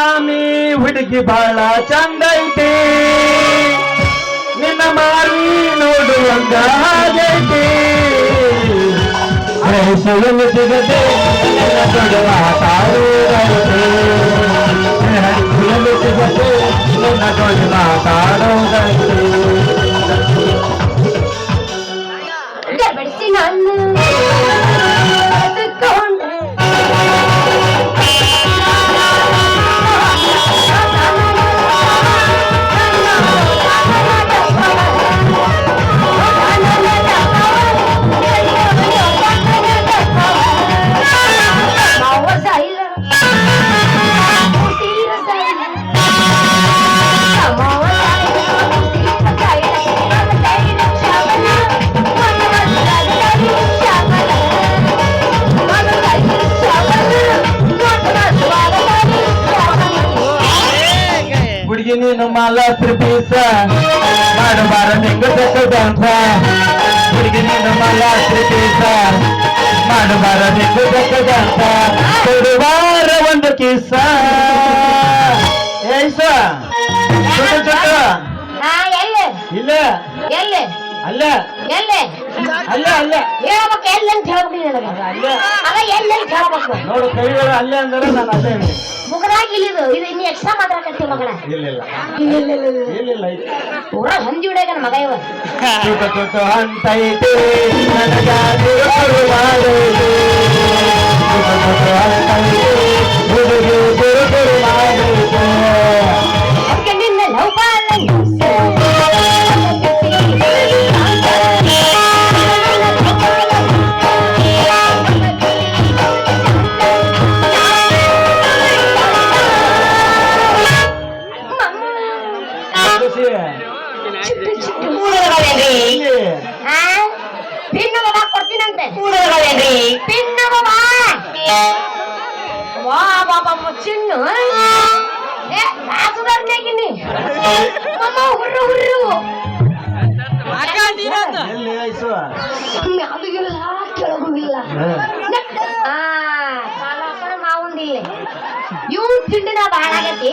ಬಾದಾಮಿ ಹುಡುಗಿ ಬಹಳ ಚಂದ ಐತಿ ನಿನ್ನ ಮಾರಿ ನೋಡುವಂಗ ಹಾಗೈತಿ ಸುಳ್ಳು ಸಿಗದೆ ದೊಡ್ಡ ಮಾತಾಡೋದೈತಿ ಸುಳ್ಳು ಸಿಗದೆ ನಿನ್ನ ದೊಡ್ಡ ಮಾತಾಡೋದೈತಿ ಬೆಳೆಸಿ ನಾನು ನೀನು ಮಾಲಾಸ್ತ್ರಿ ಪೀಸ ಮಾಡಬಾರ ನಿಂಗ ಡ್ಯಾನ್ಸ ಹುಡುಗಿ ನೀನು ಮಾಲಾಸ್ತ್ರಿ ಪೀಸ ಮಾಡಬಾರ ನಿಂಗ ಡ್ಯಾನ್ಸ ಕೊಡುವಾರ ಒಂದು ಕಿಸ ಏಸ ಇಲ್ಲ ಅಲ್ಲ ಅಲ್ಲ ಅಲ್ಲ ಹೇಳ್ಬೇಕು ಎಲ್ಲಂತ ಹೇಳ್ಬೇಕು ಅಲ್ಲ ಎಲ್ಲೆಲ್ಲಿ ಹೇಳ್ಬೇಕು ನೋಡು ಕೈಗಳು ಅಲ್ಲೇ ಅಂದ್ರೆ ನಾನು ಅಲ್ಲೇ ಮುಗರಾಗಿ ಇಲ್ಲಿದು ಇದು ಇನ್ನು ಎಕ್ಸ್ಟ್ರಾ ಮಾತಾಡಕತ್ತಿ ಮಗಳ ಇಲ್ಲ ಪೂರ ಹಂದಿ ಹಿಡಿಯಾಗ ಮಗ ಇವ ತುಟ ಅಂತ ಐತೆ ನನಗಾದ್ರು ಮಾಡುವುದು ಹುಡುಗಿ ಗುರುಗುರು ಮಾಡುವುದು ಅದಕ್ಕೆ ನಿನ್ನ ಲವ್ ಕೊಡ್ತೀನಂತೆ ಚಿನ್ನು ಸುಧಾರಣೆಗಿನಿ ಹುರ್ರು ಹುರ್ರು ಮ್ಯಾಲಿಗಿಲ್ಲ ಕೆಳಗಿಲ್ಲ ಮಾವುಂದಿಲ್ಲ ಇವ್ ತಿಂಡಿನ ಬಾಳ ಆಗೈತಿ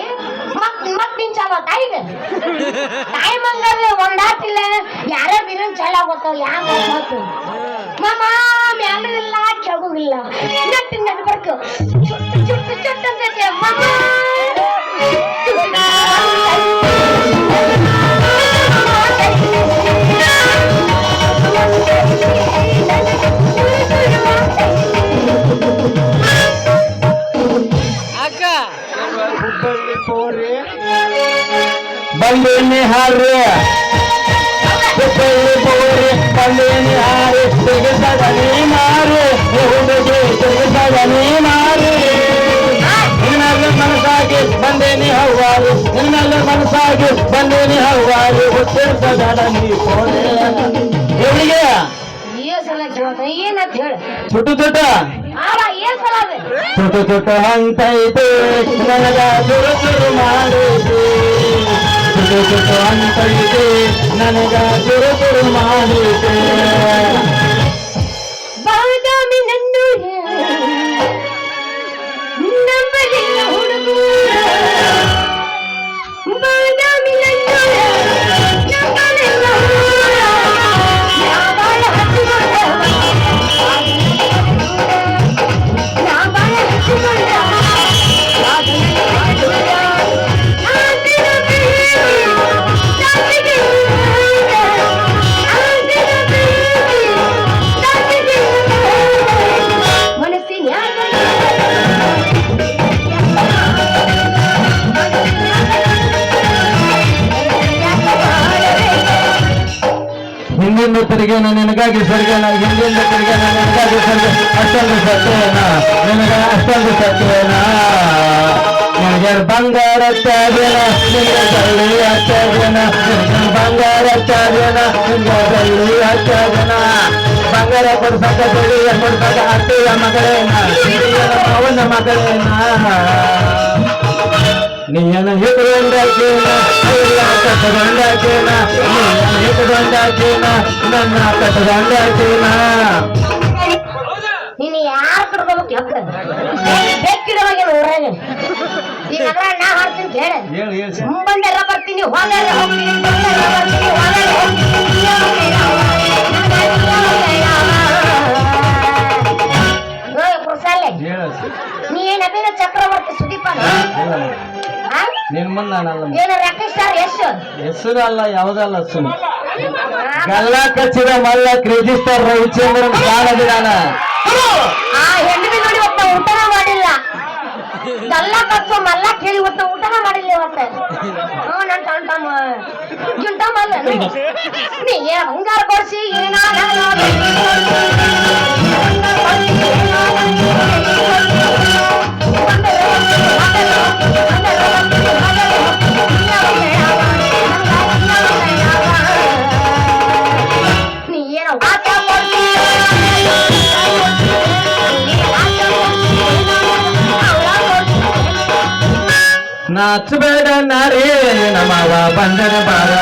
ಮತ್ ನಿನ್ ಚಲೋ ತಾಯಿಗ ತಾಯಿ ಮಂಗಲ್ ಒಂದಾತಿಲ್ಲ ಯಾರ ಬಿರನ್ ಚಲ ಗೊತ್ತಾವ ಯಾವ ಮಾಮ ಮ್ಯಾಲಿಗಿಲ್ಲ ಕೆಳಗಿಲ್ಲ ನಟ್ಟು ನೆನಪರ್ಕು ಚುಟ್ಟು ಚುಟ್ಟು ಚುಟ್ಟು ಅಂತೈತಿ ಮಾಮ ಬಂದೇನಿ ಹಾರ್ರಿ ಹುಬ್ಬಳ್ಳಿ ಬೋರಿ ಬಂದೇನಿ ಹಾರಿ ತೆಗೆಸದ ನೀ ಮಾರಿ ಹುಡುಗಿ ತೆಗೆಸದ ನೀ ಮಾರಿ ನಿನ್ನಲ್ಲಿ ಮನಸ್ಸಾಗಿ ಬಂದೇನಿ ಹವ್ವಾರಿ ನಿನ್ನಲ್ಲಿ ಮನಸ್ಸಾಗಿ ಬಂದೇನಿ ಹವ್ವಾರಿ ಹುಟ್ಟಿಸದ ನೀ ಕೋರೆ ಇವಳಿಗೆ ಏನಂತ ಹೇಳ ಚುಟ್ಟು ಚುಟ್ಟ ಏನ್ ಸಲ ಚುಟ್ಟು ಚುಟ್ಟು ಅಂತೈತೆ ನನಗ ಚುರು ಚುರು ಮಾಡಿದೆ ಚುಟ್ಟು ಚುಟ್ಟು ಅಂತೈತೆ ನನಗ ಚುರು ಚುರು ಮಾಡಿದೆ ಬಾದಾಮಿ ನನ್ನೂರ ನಂಬಲಿಲ್ಲ ಹುಡುಗೂರ ಬಾದಾಮಿ ನನ್ನೂರ ನಂಬಲಿಲ್ಲ ಹುಡುಗೂರ ಯಾವಾಳ ಹಚ್ಚಿಕೊಂಡ ಯಾವಾಳ ಹಚ್ಚಿಕೊಂಡ ಹಿಂದಿನ ತೆರಿಗೆ ನಿನಗಾಗಿ ಸ್ವರ್ಗನ ಹಿಂದಿನ ತೆರಿಗೆ ನಿನಗಾಗಿ ಸ್ವರ್ಗ ಅಷ್ಟೊಂದು ಸತ್ಯನ ನಿನಗ ಅಷ್ಟೊಂದು ಸತ್ಯನ ನಿನಗೆ ಬಂಗಾರ ತ್ಯಾಗೇನ ನಿನಗೆ ಬೆಳ್ಳಿ ಹಚ್ಚೇನ ನಿನಗೆ ಬಂಗಾರ ತ್ಯಾಗೇನ ನಿನಗೆ ಬೆಳ್ಳಿ ಹಚ್ಚೇನ ಬಂಗಾರ ಕೊಡ್ಸಕ ಬೆಳ್ಳಿ ಕೊಡ್ಸಕ ಅತ್ತೆಯ ಮಗಳೇನ ಅವನ ಮಗಳೇನ ನೀನು ಹಿಡಿದುಕೊಂಡಾಕೇನ ಕಟ್ಟಕೊಂಡಾಕೇನ ನೀನು ಹಿಡಿದುಕೊಂಡಾಕೇನ ನನ್ನ ಕಟ್ಟಕೊಂಡಾಕೇನ ನೀನು ಯಾರ ಹಿಡ್ಕೋಬೇಕು ಎಪ್ಪ ಬೆಕ್ಕಿಡುವಾಗ ಊರಾಗ ಈಗ ನಾ ಹಾಡ್ತೀನಿ ಕೇಳ ಹೇಳು ಹೇಳು ಮುಂಬಂಡೆಲ್ಲ ಬರ್ತೀನಿ ಹೋಗಾರ ಹೋಗ್ತೀನಿ ಬಂಡೆಲ್ಲ ಬರ್ತೀನಿ ಹೋಗಾರ ಹೋಗ್ತೀನಿ ಕುರ್ಸಾಲೆ ಹೇಳು ನೀ ಏನ್ ಅಭಿನ ಚಕ್ರವರ್ತಿ ಸುದೀಪ ನಿನ್ ಮುಂದೆ ನಾನಲ್ಲ ಏನ ರಾಕೇಶ್ ಸರ್ ಎಷ್ಟು ಹೆಸರು ಅಲ್ಲ ಯಾವ್ದಲ್ಲ ಸುಮ್ ಗಲ್ಲ ಕಚ್ಚಿದ ಮಲ್ಲ ಕ್ರೇಜಿ ಸ್ಟಾರ್ ರವಿಚಂದ್ರನ್ ಕಾಣದಿದಾನ ಆ ಹೆಣ್ಣು ನೋಡಿ ಇವತ್ತು ಊಟನ ಮಾಡಿಲ್ಲ ಗಲ್ಲ ಕಚ್ಚೋ ಮಲ್ಲ ಕೇಳಿ ಇವತ್ತು ಊಟನ ಮಾಡಿಲ್ಲ ಇವತ್ತು ನನ್ ಟಂಟಮ್ಮ ಜುಂಟಮ್ಮಲ್ಲ ನೀ ಬಂಗಾರ ಕೊಡ್ಸಿ ನೀ ಏನೋ ನಾಚಬೇಡ ನಾರೇ ನಮವ ಬಂದನ ಬಾರ